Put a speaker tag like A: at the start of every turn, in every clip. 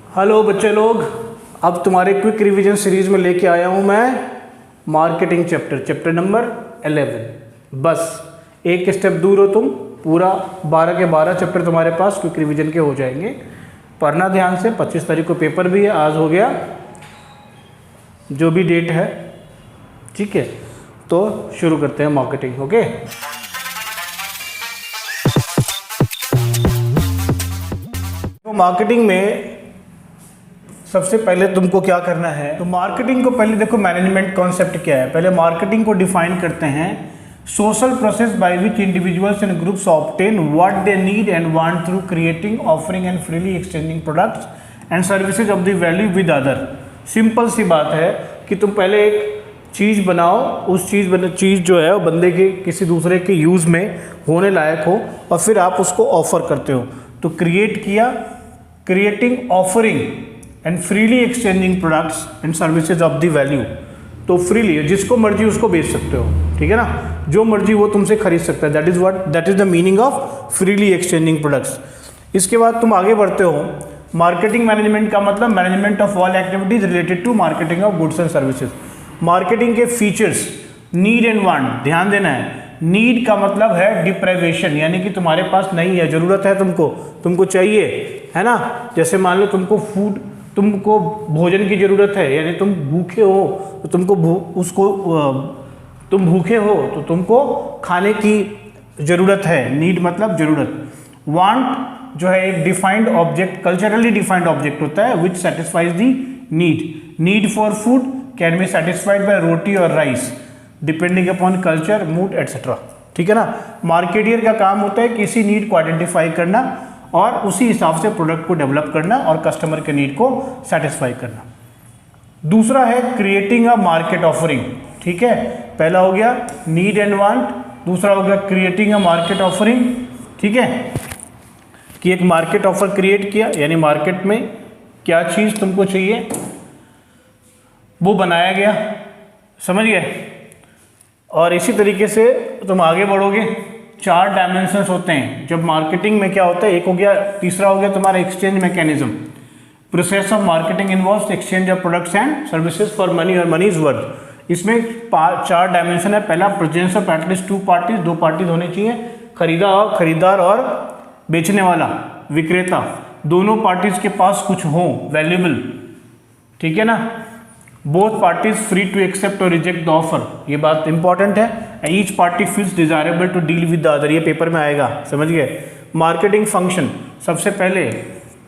A: Hello बच्चे लोग, अब तुम्हारे क्विक रिवीजन सीरीज में लेके आया हूँ मैं मार्केटिंग चैप्टर नंबर 11। बस एक स्टेप दूर हो तुम, पूरा 12 के 12 चैप्टर तुम्हारे पास क्विक रिवीजन के हो जाएंगे। पढ़ना ध्यान से, 25 तारीख को पेपर भी है, आज हो गया जो भी डेट है, ठीक है। तो शुरू करते हैं मार्केटिंग। ओके, तो मार्केटिंग में सबसे पहले तुमको क्या करना है, तो मार्केटिंग को पहले देखो मैनेजमेंट कॉन्सेप्ट क्या है। पहले मार्केटिंग को डिफाइन करते हैं, social process by which individuals and groups obtain what they need and want through creating, offering and freely exchanging products and services of the value with other. Simple सी बात है कि तुम पहले एक चीज़ बनाओ, उस चीज़ जो है वो बंदे के किसी दूसरे के यूज़ में होने लायक हो और फिर आप उसको ऑफर करते हो। तो क्रिएट किया, creating, offering and freely exchanging products and services of the value. तो फ्रीली जिसको मर्जी उसको बेच सकते हो, ठीक है ना, जो मर्जी वो तुमसे खरीद सकता है। That is the meaning of freely exchanging products. इसके बाद तुम आगे बढ़ते हो, मार्केटिंग मैनेजमेंट का मतलब management of all activities related to marketing of goods and services. Marketing के फीचर्स, नीड एंड वांट, ध्यान देना है। नीड का मतलब है डिप्राइवेशन, यानी कि तुम्हारे पास नहीं है, जरूरत है तुमको चाहिए, है ना। जैसे मान लो तुमको भोजन की ज़रूरत है, यानी तुम भूखे हो तो तुम भूखे हो तो तुमको खाने की ज़रूरत है। नीड मतलब ज़रूरत। वांट जो है एक defined object, culturally defined object होता है which satisfies the need. Need for food can be satisfied by roti और rice depending upon culture, mood etcetera, ठीक है ना। मार्केटियर का काम होता है किसी नीड को आइडेंटिफाई करना और उसी हिसाब से प्रोडक्ट को डेवलप करना और कस्टमर के नीड को सेटिस्फाई करना। दूसरा है क्रिएटिंग अ मार्केट ऑफरिंग, ठीक है। पहला हो गया नीड एंड वांट, दूसरा हो गया क्रिएटिंग अ मार्केट ऑफरिंग, ठीक है, कि एक मार्केट ऑफर क्रिएट किया, यानी मार्केट में क्या चीज़ तुमको चाहिए वो बनाया गया, समझ गए। और इसी तरीके से तुम आगे बढ़ोगे। 4 डायमेंशंस होते हैं जब मार्केटिंग में क्या होता है, एक हो गया, तीसरा हो गया तुम्हारा exchange mechanism. Process of marketing involves exchange of products and services for money और मनी इज वर्थ। इसमें 4 डायमेंशन है। पहला, presence of at least 2 parties, 2 parties होने चाहिए, खरीदार और बेचने वाला, विक्रेता, दोनों पार्टीज के पास कुछ हो वैल्यूएबल, ठीक है ना। Both parties free to accept और रिजेक्ट द ऑफर, ये बात इंपॉर्टेंट है। Each party feels desirable to deal with the other, ये पेपर में आएगा, समझ गए। मार्केटिंग फंक्शन, सबसे पहले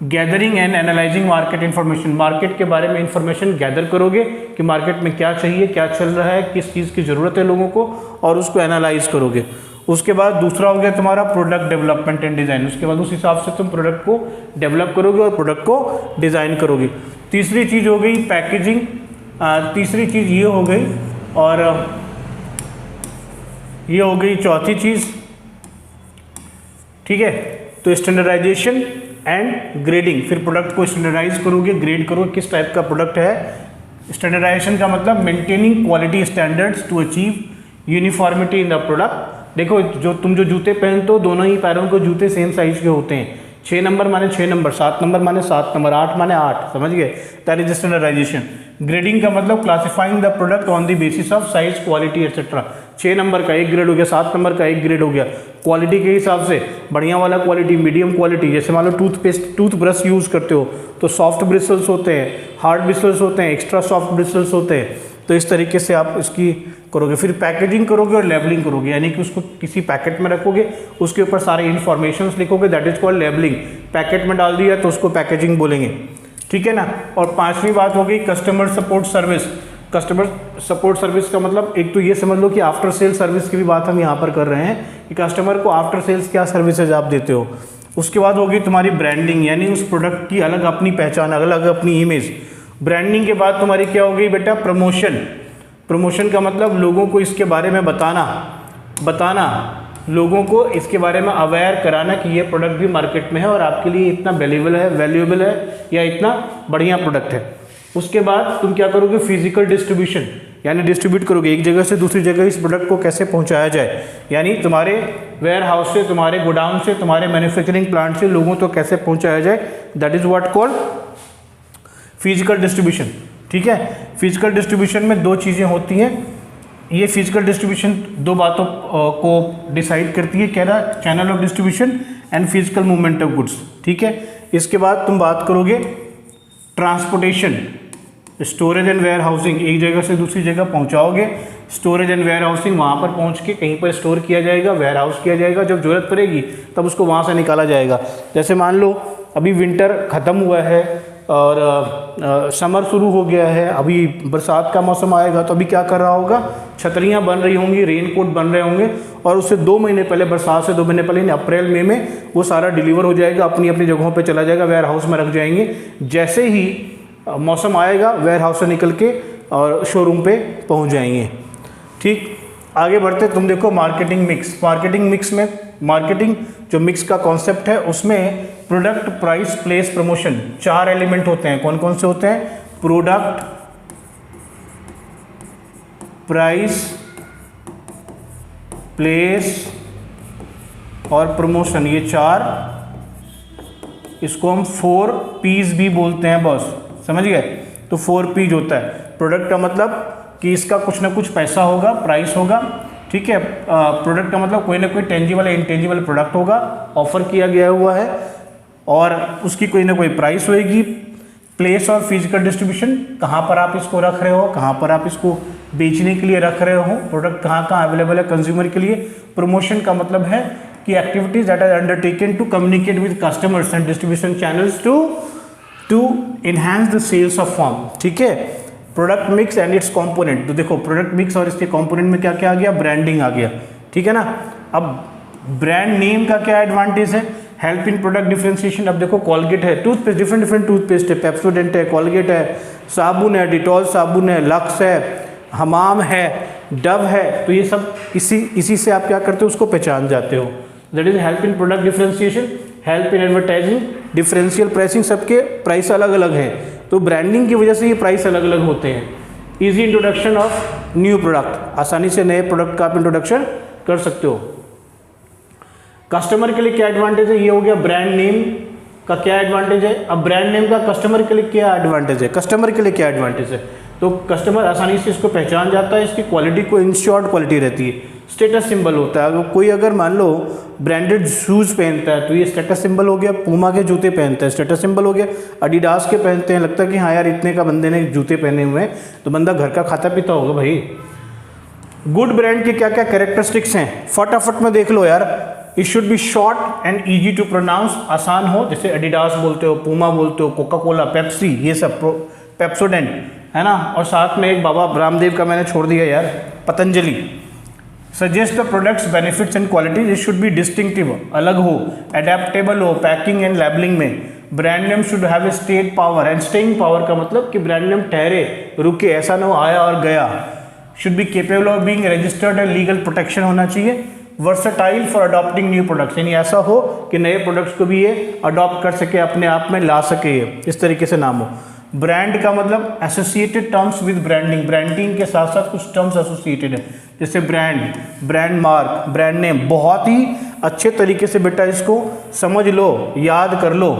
A: gathering and analysing market information, market के बारे में इंफॉर्मेशन गैदर करोगे कि मार्केट में क्या चाहिए, क्या चल रहा है, किस चीज़ की ज़रूरत है लोगों को, और उसको एनालाइज करोगे। उसके बाद दूसरा हो गया तुम्हारा प्रोडक्ट डेवलपमेंट एंड डिज़ाइन, उसके बाद उस हिसाब से तुम प्रोडक्ट को डेवलप करोगे और प्रोडक्ट को डिज़ाइन करोगे। तीसरी चीज़ हो गई पैकेजिंग, तीसरी चीज़ ये हो गई, और ये हो गई चौथी चीज़, ठीक है। तो स्टैंडर्डाइजेशन एंड ग्रेडिंग, फिर प्रोडक्ट को स्टैंडर्डाइज करोगे, ग्रेड करोगे किस टाइप का प्रोडक्ट है। स्टैंडर्डाइजेशन का मतलब maintaining quality standards to achieve uniformity in the product. देखो जो जूते पहनते हो, दोनों ही पैरों के जूते सेम साइज के होते हैं। 6 नंबर माने 6 नंबर, 7 नंबर माने 7 नंबर, 8 माने 8, समझ गए। That is standardisation. ग्रेडिंग का मतलब classifying the product on the basis of size, quality etcetera. 6 number का 1 ग्रेड हो गया, 7 नंबर का 1 ग्रेड हो गया, क्वालिटी के हिसाब से बढ़िया वाला क्वालिटी, मीडियम क्वालिटी। जैसे मान लो टूथब्रश यूज़ करते हो तो सॉफ्ट ब्रिसल्स होते हैं, हार्ड ब्रिसल्स होते हैं, एक्स्ट्रा सॉफ्ट ब्रिसल्स होते हैं। तो इस तरीके से आप इसकी करोगे। फिर पैकेजिंग करोगे और लेबलिंग करोगे, यानी कि उसको किसी पैकेट में रखोगे, उसके ऊपर सारे इन्फॉर्मेशन लिखोगे, that is called labelling. Packet में डाल दिया तो उसको पैकेजिंग बोलेंगे, ठीक है ना। और 5वीं बात हो गई customer support service. Customer support service का मतलब एक तो ये समझ लो कि आफ्टर सेल सर्विस की भी बात हम यहाँ पर कर रहे हैं कि कस्टमर को आफ्टर सेल्स क्या सर्विसेज आप देते हो। उसके बाद होगी तुम्हारी ब्रांडिंग, यानी उस प्रोडक्ट की अलग अपनी पहचान, अलग अपनी इमेज। ब्रांडिंग के बाद तुम्हारी क्या हो गई बेटा, प्रमोशन। प्रमोशन का मतलब लोगों को इसके बारे में बताना, लोगों को इसके बारे में अवेयर कराना कि ये प्रोडक्ट भी मार्केट में है और आपके लिए इतना वैल्यूएबल है या इतना बढ़िया प्रोडक्ट है। उसके बाद तुम क्या करोगे, फिजिकल डिस्ट्रीब्यूशन, यानी डिस्ट्रीब्यूट करोगे एक जगह से दूसरी जगह इस प्रोडक्ट को कैसे पहुंचाया जाए, यानी तुम्हारे वेयर हाउस से, तुम्हारे गोडाउन से, तुम्हारे मैन्युफैक्चरिंग प्लांट से लोगों तक कैसे पहुंचाया जाए। That is what called physical distribution, ठीक है। फिजिकल डिस्ट्रीब्यूशन में दो चीज़ें होती हैं, ये फिजिकल डिस्ट्रीब्यूशन दो बातों को डिसाइड करती है, कह रहा channel of distribution and physical movement of goods, ठीक है। इसके बाद तुम बात करोगे transportation, storage and warehousing, एक जगह से दूसरी जगह पहुंचाओगे, स्टोरेज एंड वेयर हाउसिंग, वहाँ पर पहुँच के कहीं पर स्टोर किया जाएगा, वेयर हाउस किया जाएगा, जब ज़रूरत पड़ेगी तब उसको वहाँ से निकाला जाएगा। जैसे मान लो अभी विंटर ख़त्म हुआ है और समर शुरू हो गया है, अभी बरसात का मौसम आएगा, तो अभी क्या कर रहा होगा, छतरियाँ बन रही होंगी, रेनकोट बन रहे होंगे, और उससे 2 महीने पहले, बरसात से 2 महीने पहले, अप्रैल मई में वो सारा डिलीवर हो जाएगा, अपनी अपनी जगहों पे चला जाएगा, वेयर हाउस में रख जाएंगे। जैसे ही मौसम आएगा वेयर हाउस से निकल के और शोरूम पे पहुंच जाएंगे, ठीक। आगे बढ़ते तुम देखो मार्केटिंग मिक्स। मार्केटिंग मिक्स में, मार्केटिंग जो मिक्स का कॉन्सेप्ट है उसमें product, price, place, promotion, 4 element होते हैं। कौन कौन से होते हैं? प्रोडक्ट, प्राइस, प्लेस और प्रमोशन, ये 4, इसको हम 4 P's भी बोलते हैं बॉस, समझ गए। तो 4 P's होता है। प्रोडक्ट का मतलब कि इसका कुछ ना कुछ पैसा होगा, प्राइस होगा, ठीक है। प्रोडक्ट का मतलब कोई ना कोई टेंजिबल या इंटेंजिबल प्रोडक्ट होगा, ऑफर किया गया हुआ है, और उसकी कोई ना कोई प्राइस होएगी। प्लेस और फिजिकल डिस्ट्रीब्यूशन, कहाँ पर आप इसको रख रहे हो, कहाँ पर आप इसको बेचने के लिए रख रहे हो, प्रोडक्ट कहाँ कहाँ अवेलेबल है कंज्यूमर के लिए। प्रमोशन का मतलब है कि activities that are undertaken to communicate with customers and distribution channels to enhance the sales of firm, ठीक है। Product mix and its component, तो देखो प्रोडक्ट मिक्स और इसके कंपोनेंट में क्या क्या आ गया, ब्रांडिंग आ गया, ठीक है ना। अब ब्रांड नेम का क्या एडवांटेज है, हेल्प इन प्रोडक्ट डिफरेंशिएशन। अब देखो कॉलगेट है, टूथपेस्ट, डिफरेंट डिफरेंट टूथपेस्ट है, पेप्सोडेंट है, कॉलगेट है, साबुन है, डिटॉल साबुन है, लक्स है, हमाम है, डव है, तो ये सब इसी से आप क्या करते हो, उसको पहचान जाते हो। That is help in product differentiation, help in advertising, differential pricing, सबके प्राइस अलग अलग है, तो ब्रांडिंग की वजह से ये प्राइस अलग अलग होते हैं। Easy introduction of new product, आसानी से नए प्रोडक्ट का आप इंट्रोडक्शन कर सकते हो। कस्टमर के लिए क्या एडवांटेज है, ये हो गया ब्रांड नेम का क्या एडवांटेज है। अब ब्रांड नेम का कस्टमर के लिए क्या एडवांटेज है, कस्टमर के लिए क्या एडवांटेज है, तो कस्टमर आसानी से इसको पहचान जाता है, इसकी क्वालिटी को इंश्योर्ड क्वालिटी रहती है। स्टेटस सिंबल होता है, कोई अगर मान लो ब्रांडेड शूज़ पहनता है तो ये स्टेटस सिंबल हो गया, पूमा के जूते पहनता है स्टेटस सिंबल हो गया, एडिडास के पहनते हैं, लगता है कि हाँ यार इतने का बंदे ने जूते पहने हुए हैं, तो बंदा घर का खाता पीता होगा भाई। गुड ब्रांड के क्या क्या कैरेक्टरिस्टिक्स हैं, फटाफट में देख लो यार। It should be short and easy to pronounce, आसान हो, जैसे एडिडास बोलते हो, पूमा बोलते हो, कोका कोला, पेप्सी, ये सब, पेप्सोडेंट है ना। और साथ में एक बाबा रामदेव का मैंने छोड़ दिया यार, Patanjali. Suggest the products benefits and qualities, it should B distinctive, अलग हो, अडेप्टेबल हो, पैकिंग एंड लेबलिंग में। Brand name should have a state power and staying power का मतलब कि ब्रांड नेम ठहरे, रुके, ऐसा ना हो आया और गया। Should be capable of being registered and legal protection होना चाहिए। Versatile for adopting new products, यानी ऐसा हो कि नए प्रोडक्ट्स को भी ये अडॉप्ट कर सके, अपने आप में ला सके, ये इस तरीके से नाम हो। ब्रांड का मतलब associated terms with branding, branding के साथ साथ कुछ टर्म्स एसोसिएटेड है, जैसे brand, brand mark, brand name. बहुत ही अच्छे तरीके से बेटा इसको समझ लो, याद कर लो,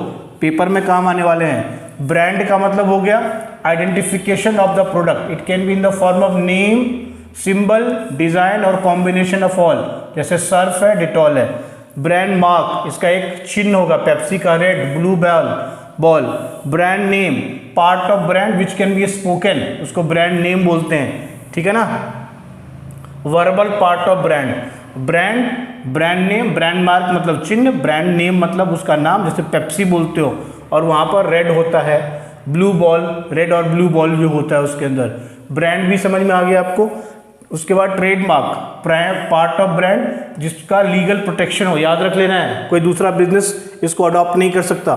A: पेपर में काम आने वाले हैं। ब्रांड का मतलब हो गया identification of the product, it can be in the form of name, symbol, design और कॉम्बिनेशन ऑफ ऑल, जैसे सर्फ है, डिटॉल है। ब्रांड मार्क, इसका एक चिन्ह होगा, पेप्सी का red blue ball. Brand name, part of brand which can be spoken, उसको ब्रांड नेम बोलते हैं, ठीक है ना। Verbal part of brand, brand name, brand mark मतलब चिन्ह, ब्रांड नेम मतलब उसका नाम, जैसे पेप्सी बोलते हो और वहाँ पर रेड होता है, ब्लू बॉल, रेड और ब्लू बॉल जो होता है उसके अंदर। ब्रांड भी समझ में आ गया आपको। उसके बाद ट्रेडमार्क, पार्ट ऑफ ब्रांड जिसका लीगल प्रोटेक्शन हो, याद रख लेना है, कोई दूसरा बिजनेस इसको अडॉप्ट नहीं कर सकता।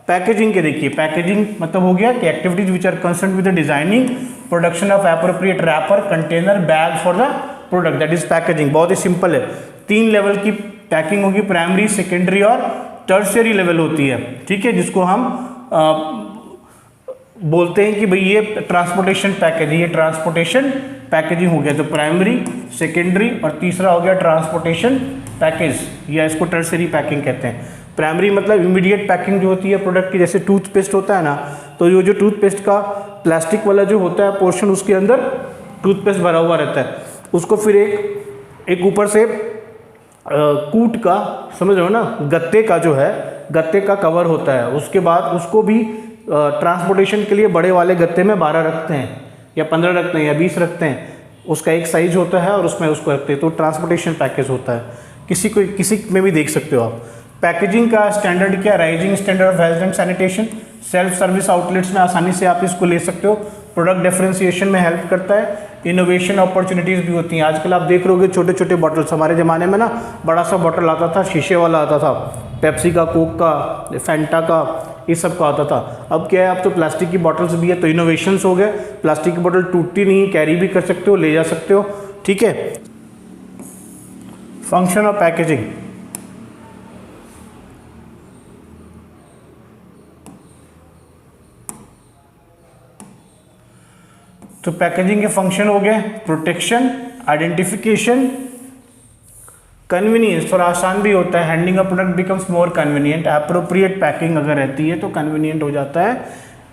A: पैकेजिंग के देखिए, पैकेजिंग मतलब हो गया कि activities which are concern with the designing, production of appropriate wrapper, container, bag for the product, that is packaging. बहुत ही सिंपल है। 3 लेवल की पैकिंग होगी, प्राइमरी, सेकेंडरी और टर्शियरी लेवल होती है, ठीक है, जिसको हम बोलते हैं कि भाई ये ट्रांसपोर्टेशन पैकेज, ये ट्रांसपोर्टेशन पैकेजिंग हो गया। तो प्राइमरी, सेकेंडरी और तीसरा हो गया ट्रांसपोर्टेशन पैकेज, या इसको टर्शियरी पैकिंग कहते हैं। प्राइमरी मतलब इमीडिएट पैकिंग जो होती है प्रोडक्ट की, जैसे टूथपेस्ट होता है ना, तो ये जो टूथपेस्ट का प्लास्टिक वाला जो होता है पोर्शन, उसके अंदर टूथपेस्ट भरा हुआ रहता है, उसको फिर एक ऊपर से कूट का, समझ रहे हो ना, गत्ते का जो है, गत्ते का कवर होता है, उसके बाद उसको भी ट्रांसपोर्टेशन के लिए बड़े वाले गत्ते में 12 रखते हैं या 15 रखते हैं या 20 रखते हैं, उसका एक साइज होता है और उसमें उसको रखते हैं, तो ट्रांसपोर्टेशन पैकेज होता है। किसी में भी देख सकते हो आप। पैकेजिंग का स्टैंडर्ड क्या, rising standard of health and sanitation, self service outlets में आसानी से आप इसको ले सकते हो, प्रोडक्ट डिफरेंशिएशन में हेल्प करता है, इनोवेशन अपॉर्चुनिटीज़ भी होती हैं। आजकल आप देख रहे होगे छोटे छोटे बॉटल्स, हमारे ज़माने में ना बड़ा सा बॉटल आता था, शीशे वाला आता था, पेप्सी का, कोक का, फैंटा का, ये सब का आता था। अब क्या है, अब तो प्लास्टिक की बॉटल्स भी है, तो इनोवेशंस हो गए, प्लास्टिक की बॉटल टूटती नहीं, कैरी भी कर सकते हो, ले जा सकते हो, ठीक है। फंक्शन ऑफ पैकेजिंग, तो पैकेजिंग के फंक्शन हो गए प्रोटेक्शन, आइडेंटिफिकेशन, कन्वीनियंस, थोड़ा आसान भी होता है, handling a product becomes more convenient, appropriate packing अगर रहती है तो कन्वीनियंट हो जाता है,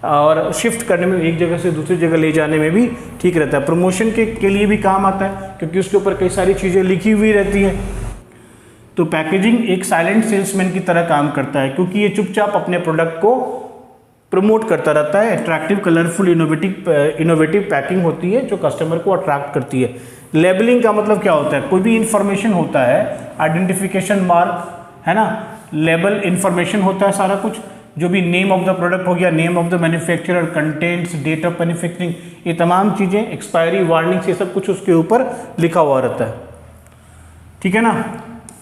A: और शिफ्ट करने में, एक जगह से दूसरी जगह ले जाने में भी ठीक रहता है। प्रमोशन के लिए भी काम आता है, क्योंकि उसके ऊपर कई सारी चीज़ें लिखी हुई रहती है। तो पैकेजिंग एक साइलेंट सेल्समैन की तरह काम करता है, क्योंकि ये चुपचाप अपने प्रोडक्ट को प्रमोट करता रहता है। अट्रैक्टिव, कलरफुल, इनोवेटिव पैकिंग होती है जो कस्टमर को अट्रैक्ट करती है। लेबलिंग का मतलब क्या होता है, कोई भी इंफॉर्मेशन होता है, आइडेंटिफिकेशन मार्क है ना, लेबल इंफॉर्मेशन होता है सारा कुछ, जो भी नेम ऑफ द प्रोडक्ट हो गया, name of the manufacturer, contents, date of manufacturing, ये तमाम चीज़ें, एक्सपायरी, वार्निंग्स, ये सब कुछ उसके ऊपर लिखा हुआ रहता है, ठीक है ना।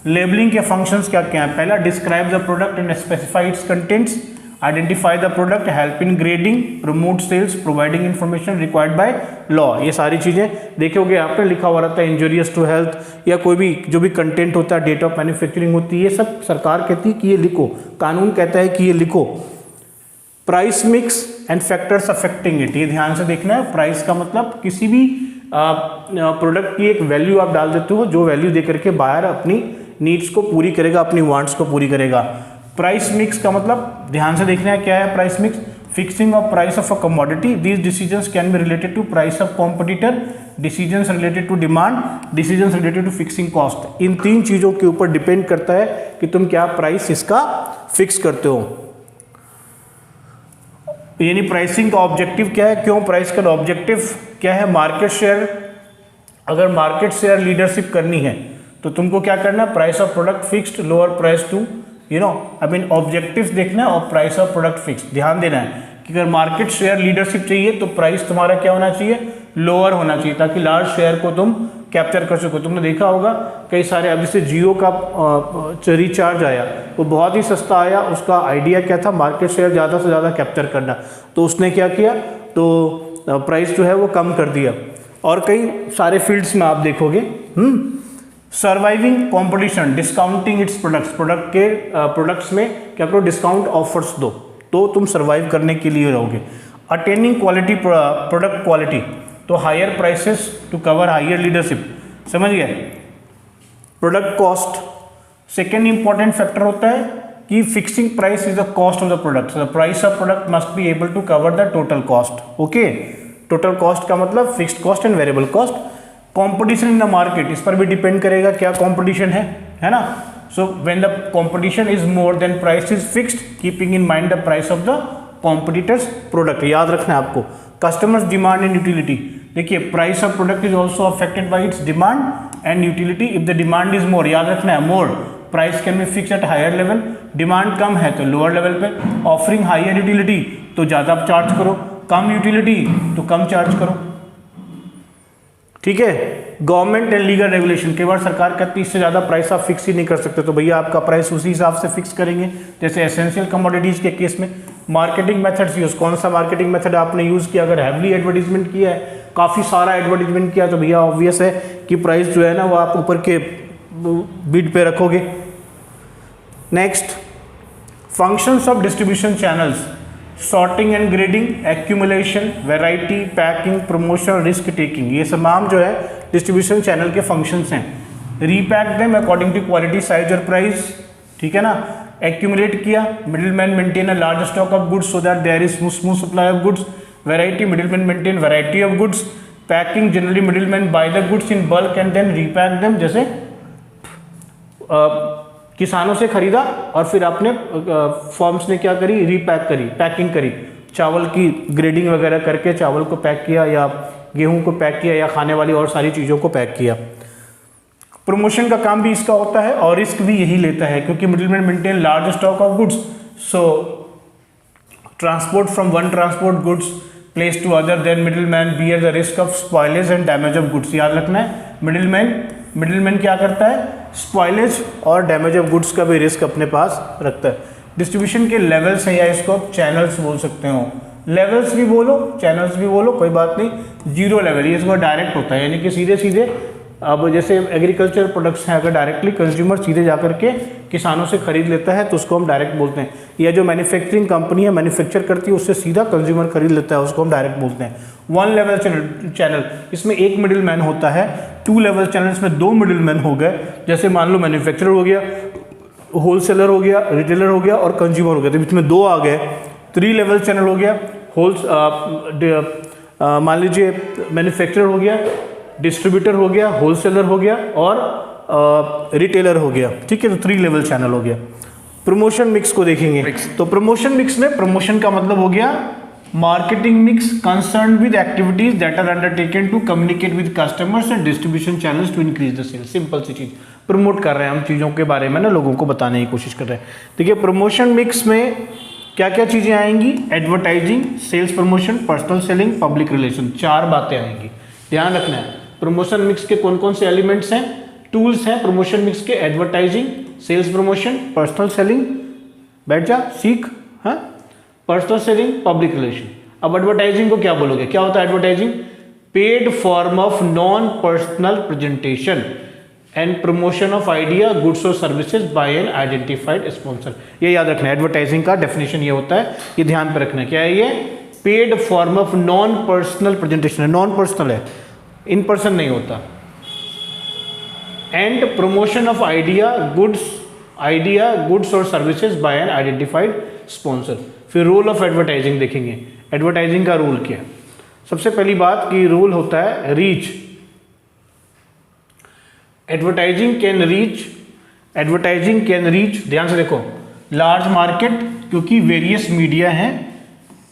A: लेबलिंग के फंक्शंस क्या क्या है, पहला describe the product and specify its contents, identify the product, help in grading, promote sales, providing information required by law, ये सारी चीज़ें देखोगे आपने लिखा हुआ रहता है। इंजूरियस टू हेल्थ, या कोई भी जो भी कंटेंट होता है, डेट ऑफ मैन्युफैक्चरिंग होती है, ये सब सरकार कहती है कि ये लिखो, कानून कहता है कि ये लिखो। Price mix and factors affecting it, ये ध्यान से देखना है। प्राइस का मतलब किसी भी प्रोडक्ट की एक वैल्यू आप डाल देते हो, जो वैल्यू दे करके बायर अपनी नीड्स को पूरी करेगा, अपनी वांट्स को पूरी करेगा। प्राइस मिक्स का मतलब ध्यान से देखना है क्या है price mix, fixing of price of a commodity, these decisions can be related to price of competitor, decisions related to demand, decisions related to fixing cost. इन तीन चीज़ों के ऊपर डिपेंड करता है कि तुम क्या प्राइस इसका फिक्स करते हो। यानी प्राइसिंग का ऑब्जेक्टिव क्या है, क्यों प्राइस का ऑब्जेक्टिव क्या है, मार्केट शेयर। अगर मार्केट शेयर लीडरशिप करनी है तो तुमको क्या करना है, price of product fixed, lower price to objectives देखना है, और प्राइस ऑफ प्रोडक्ट फिक्स्ड। ध्यान देना है कि अगर मार्केट शेयर लीडरशिप चाहिए तो प्राइस तुम्हारा क्या होना चाहिए, लोअर होना चाहिए, ताकि लार्ज शेयर को तुम कैप्चर कर सको। तुमने देखा होगा कई सारे, अब जैसे जियो का रिचार्ज आया, वो बहुत ही सस्ता आया, उसका आइडिया क्या था, मार्केट शेयर ज़्यादा से ज़्यादा कैप्चर करना, तो उसने क्या किया, तो प्राइस जो है वो कम कर दिया। और कई सारे फील्ड्स में आप देखोगे, surviving competition, discounting its products, products में क्या करो, डिस्काउंट ऑफर्स दो, तो तुम सर्वाइव करने के लिए रहोगे। अटेनिंग क्वालिटी, प्रोडक्ट क्वालिटी, तो higher prices to cover higher leadership, समझ गए। Product cost, second important factor होता है कि fixing price is the cost of the product, the price of product must be able to cover the total cost. Okay, total cost का मतलब fixed cost and variable cost. Competition in the market, इस पर भी depend करेगा क्या competition है ना। So when the competition is more than price is fixed, keeping in mind the price of the competitor's product, याद रखना है आपको। कस्टमर्स डिमांड एंड यूटिलिटी, देखिए price of product is also affected by its demand and utility. If the demand is more, याद रखना है, more, price can be fixed at higher level, demand कम है तो लोअर लेवल पे, offering higher utility तो ज़्यादा चार्ज करो, कम यूटिलिटी तो कम चार्ज करो, ठीक है। गवर्नमेंट एंड लीगल रेगुलेशन, कई बार सरकार कहती है इससे ज़्यादा प्राइस आप फिक्स ही नहीं कर सकते, तो भैया आपका प्राइस उसी हिसाब से फिक्स करेंगे, जैसे एसेंशियल कमोडिटीज़ के केस में। मार्केटिंग मेथड्स यूज़, कौन सा मार्केटिंग मेथड आपने यूज़ किया, अगर हैवली एडवर्टीजमेंट किया है, काफ़ी सारा एडवर्टीजमेंट किया, तो भैया ऑब्वियस है कि प्राइस जो है ना वो आप ऊपर के बिड पे रखोगे। Next, functions of distribution channels, sorting and grading, accumulation, variety, packing, promotion, risk taking, ये तमाम जो है डिस्ट्रीब्यूशन चैनल के फंक्शंस हैं। Repack them according to quality, size और प्राइस, ठीक है ना। एक्यूमुलेट किया, middleman maintain a large stock of goods so that there is smooth supply of goods, variety, middleman maintain variety of goods, packing, generally middleman buy the goods in bulk and then repack them, जैसे किसानों से खरीदा और फिर आपने forms ने क्या करी, रीपैक करी, पैकिंग करी, चावल की ग्रेडिंग वगैरह करके चावल को पैक किया या गेहूं को पैक किया या खाने वाली और सारी चीज़ों को पैक किया। प्रमोशन का काम भी इसका होता है और रिस्क भी यही लेता है, क्योंकि middleman maintain large stock of goods, so transport from one transport goods place to other, then middleman bear the risk of spoilage and damage of goods. याद रखना है, मिडिलमैन क्या करता है, स्पॉइलेज और डैमेज ऑफ गुड्स का भी risk अपने पास रखता है। डिस्ट्रीब्यूशन के लेवल्स हैं या इसको आप चैनल्स बोल सकते हो, लेवल्स भी बोलो चैनल्स भी बोलो, कोई बात नहीं। जीरो लेवल ये इसको डायरेक्ट होता है, यानी कि सीधे सीधे, अब जैसे एग्रीकल्चर प्रोडक्ट्स हैं, अगर डायरेक्टली कंज्यूमर सीधे जा करके किसानों से खरीद लेता है तो उसको हम डायरेक्ट बोलते हैं, या जो मैन्युफैक्चरिंग कंपनी है मैन्युफैक्चर करती है उससे सीधा कंज्यूमर खरीद लेता है उसको हम डायरेक्ट बोलते हैं। वन लेवल चैनल, इसमें एक मिडिल मैन होता है। टू लेवल चैनल, इसमें दो मिडिल मैन हो गए, जैसे मान लो मैन्युफैक्चरर हो गया, होलसेलर हो गया, रिटेलर हो गया और कंज्यूमर हो गया, तो बीच में दो आ गए। थ्री लेवल चैनल हो गया, मान लीजिए मैन्युफैक्चरर हो गया, डिस्ट्रीब्यूटर हो गया, होलसेलर हो गया और रिटेलर हो गया, ठीक है, तो थ्री लेवल चैनल हो गया। प्रमोशन मिक्स को देखेंगे तो प्रमोशन मिक्स में प्रमोशन का मतलब हो गया marketing mix concern with activities that are undertaken to communicate with customers and distribution channels to increase the sale. Simple सी चीज, प्रमोट कर रहे हैं हम चीज़ों के बारे में ना, लोगों को बताने की कोशिश कर रहे हैं। देखिए प्रमोशन मिक्स में क्या क्या चीज़ें आएंगी, advertising, sales promotion, personal selling, public relation, चार बातें आएंगी, ध्यान रखना है। प्रमोशन मिक्स के कौन कौन से एलिमेंट्स हैं, टूल्स हैं प्रमोशन मिक्स के, advertising, sales promotion, personal selling, बैठ जा सीख, हाँ, पर्सनल सेलिंग, पब्लिक रिलेशन। अब एडवर्टाइजिंग को क्या बोलोगे, क्या होता है advertising, paid form of non personal presentation and promotion of idea, goods और services by an identified sponsor. ये याद रखना है, एडवर्टाइजिंग का डेफिनेशन ये होता है, ये ध्यान पे रखना है। क्या है ये, paid form of non personal presentation है, नॉन पर्सनल है, इन पर्सन नहीं होता, and promotion of idea goods और services by an identified sponsor. फिर रोल ऑफ एडवर्टाइजिंग देखेंगे, एडवर्टाइजिंग का रोल क्या है। सबसे पहली बात कि रोल होता है रीच, एडवर्टाइजिंग कैन रीच, ध्यान से देखो, लार्ज मार्केट, क्योंकि वेरियस मीडिया हैं,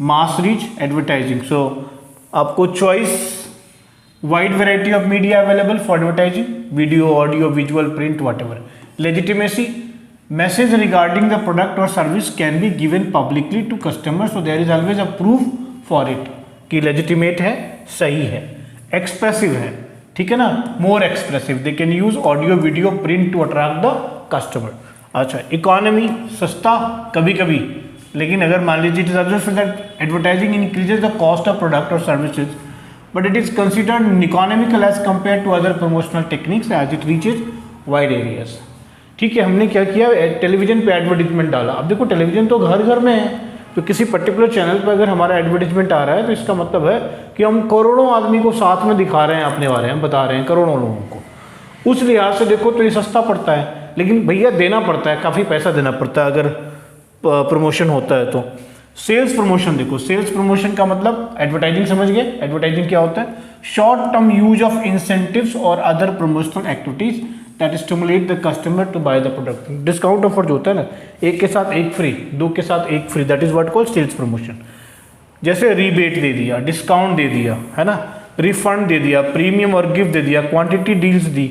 A: मास रीच एडवर्टाइजिंग, सो आपको choice, wide variety of media available for advertising, video, audio, visual, print, whatever. Legitimacy, message regarding the product और service can be given publicly to customer, so there is always a proof for it कि legitimate है, सही है। Expressive है, ठीक है ना, more expressive, they can use audio, video, print to attract the customer. अच्छा, इकोनॉमी, सस्ता कभी कभी, लेकिन अगर मान लीजिए it is observed that advertising increases the cost of product और services, but it is considered economical as compared to other promotional techniques as it reaches wide areas। ठीक है, हमने क्या किया, टेलीविजन पे एडवर्टीजमेंट डाला। अब देखो टेलीविजन तो घर घर में है, तो किसी पर्टिकुलर चैनल पर अगर हमारा एडवर्टीजमेंट आ रहा है तो इसका मतलब है कि हम करोड़ों आदमी को साथ में दिखा रहे हैं अपने बारे में, बता रहे हैं करोड़ों लोगों को। उस लिहाज से देखो तो ये सस्ता पड़ता है, लेकिन भैया देना पड़ता है, काफ़ी पैसा देना पड़ता है अगर प्रमोशन होता है तो। सेल्स प्रमोशन देखो, सेल्स प्रमोशन का मतलब एडवर्टाइजिंग समझ गए, एडवर्टाइजिंग क्या होता है, short term use of incentives और other promotional activities that stimulate the customer to buy the product. Discount offer जो होता है ना, एक के साथ एक फ्री, दो के साथ एक free, that is what called sales promotion. जैसे रीबेट दे दिया, डिस्काउंट दे दिया, है ना, रिफंड दे दिया, प्रीमियम और गिफ्ट दे दिया, क्वांटिटी डील्स दी,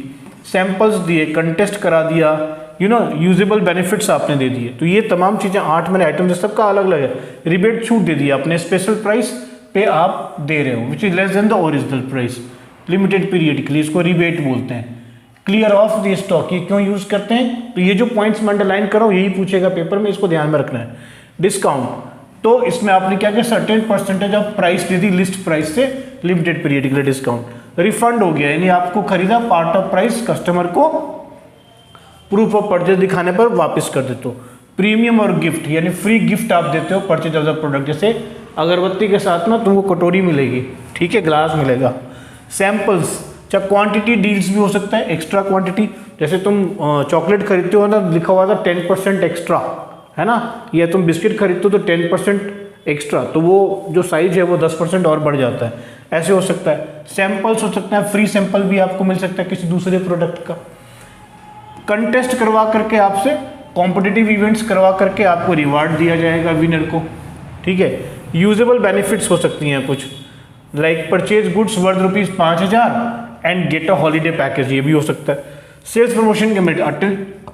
A: सैंपल्स दिए, कंटेस्ट करा दिया, यूजेबल बेनिफिट्स आपने दे दिए। तो ये तमाम चीज़ें 8 मैंने आइटम सबका अलग अलग है। रिबेट छूट दे दिया, अपने स्पेशल प्राइस पे आप दे रहे हो which is less than the original price, limited period के लिए, इसको रिबेट बोलते हैं। क्लियर ऑफ द स्टॉक, ये क्यों यूज करते हैं, तो ये जो पॉइंट्स मैं अंडरलाइन कर रहा हूँ यही पूछेगा पेपर में, इसको ध्यान में रखना है। डिस्काउंट, तो इसमें आपने क्या किया, certain percentage of price they the list price से, लिमिटेड पीरियड के लिए डिस्काउंट। रिफंड हो गया, यानी आपको खरीदा पार्ट ऑफ प्राइस कस्टमर को प्रूफ ऑफ परचेज दिखाने पर वापस कर देते हो। प्रीमियम और गिफ्ट, यानी फ्री गिफ्ट आप देते हो परचेज ऑफ द प्रोडक्ट, जैसे अगरबत्ती के साथ ना तुमको कटोरी मिलेगी, ठीक है, ग्लास मिलेगा। सैंपल्स, चाहे क्वांटिटी डील्स भी हो सकता है, एक्स्ट्रा क्वांटिटी, जैसे तुम चॉकलेट खरीदते हो ना, लिखा हुआ था 10% एक्स्ट्रा, है ना, या तुम बिस्किट खरीदते हो तो 10% एक्स्ट्रा, तो वो जो साइज है वो 10% और बढ़ जाता है, ऐसे हो सकता है। सैंपल्स हो सकता है, फ्री सैंपल भी आपको मिल सकता है किसी दूसरे प्रोडक्ट का। कंटेस्ट करवा करके आपसे, कॉम्पिटिटिव इवेंट्स करवा करके आपको रिवार्ड दिया जाएगा विनर को, ठीक है। यूजेबल बेनिफिट्स हो सकती हैं कुछ, like purchase goods worth ₹5000 and get a holiday package, ये भी हो सकता है। सेल्स प्रमोशन के merit,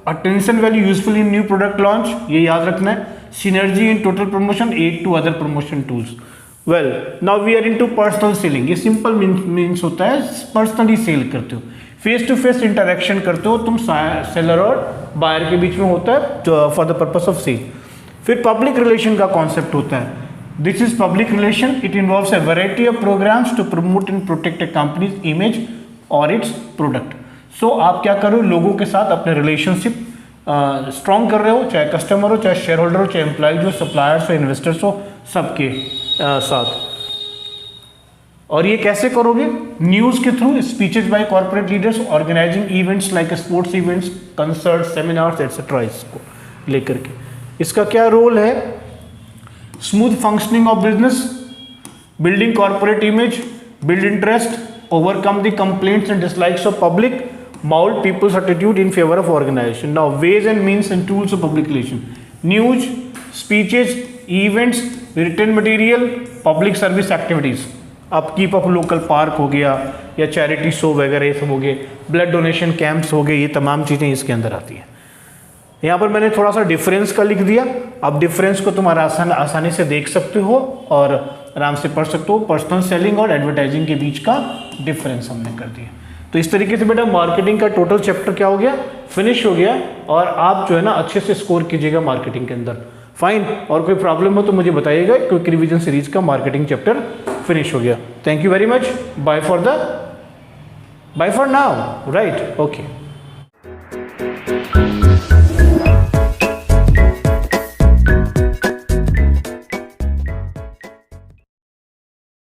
A: attention value useful in new product launch, ये याद रखना है। Synergy in total promotion, aid to other promotion tools. Well now we are into personal selling, ये सिंपल मीन्स होता है पर्सनली सेल करते हो, फेस टू फेस इंटरेक्शन करते हो तुम सेलर और बायर के बीच में होता है for the purpose of sale. फिर पब्लिक रिलेशन का कॉन्सेप्ट होता है, this is public relation, it involves a variety of programmes to promote and protect a company's image और इट्स प्रोडक्ट। सो आप क्या करो, लोगों के साथ अपने रिलेशनशिप स्ट्रॉन्ग कर रहे हो, चाहे कस्टमर हो, चाहे शेयर होल्डर हो, चाहे एम्प्लॉयज हो, सप्लायर्स हो, इन्वेस्टर्स हो, सबके साथ। और ये कैसे करोगे, न्यूज़ के through, speeches by corporate leaders, organising events like sports events, concert, seminars etcetera, इसको लेकर के। इसका क्या रोल है, smooth functioning of business, building corporate image, build interest, overcome the complaints and dislikes of public, mold people's attitude in favor of organization. Now ways and means and tools of public relation, news, speeches, events, written material, public service activities, upkeep of local park हो गया या charity show वगैरह ये सब हो गए, blood donation camps हो गए, ये तमाम चीज़ें इसके अंदर आती हैं। यहाँ पर मैंने थोड़ा सा डिफरेंस का लिख दिया, अब डिफरेंस को तुम आसानी से देख सकते हो और आराम से पढ़ सकते हो। पर्सनल सेलिंग और एडवर्टाइजिंग के बीच का डिफरेंस हमने कर दिया। तो इस तरीके से बेटा मार्केटिंग का टोटल चैप्टर क्या हो गया, फिनिश हो गया, और आप जो है ना अच्छे से स्कोर कीजिएगा मार्केटिंग के अंदर। फाइन, और कोई प्रॉब्लम हो तो मुझे बताइएगा। क्विक रिवीजन सीरीज का मार्केटिंग चैप्टर फिनिश हो गया। Thank you very much, bye for now, right, okay.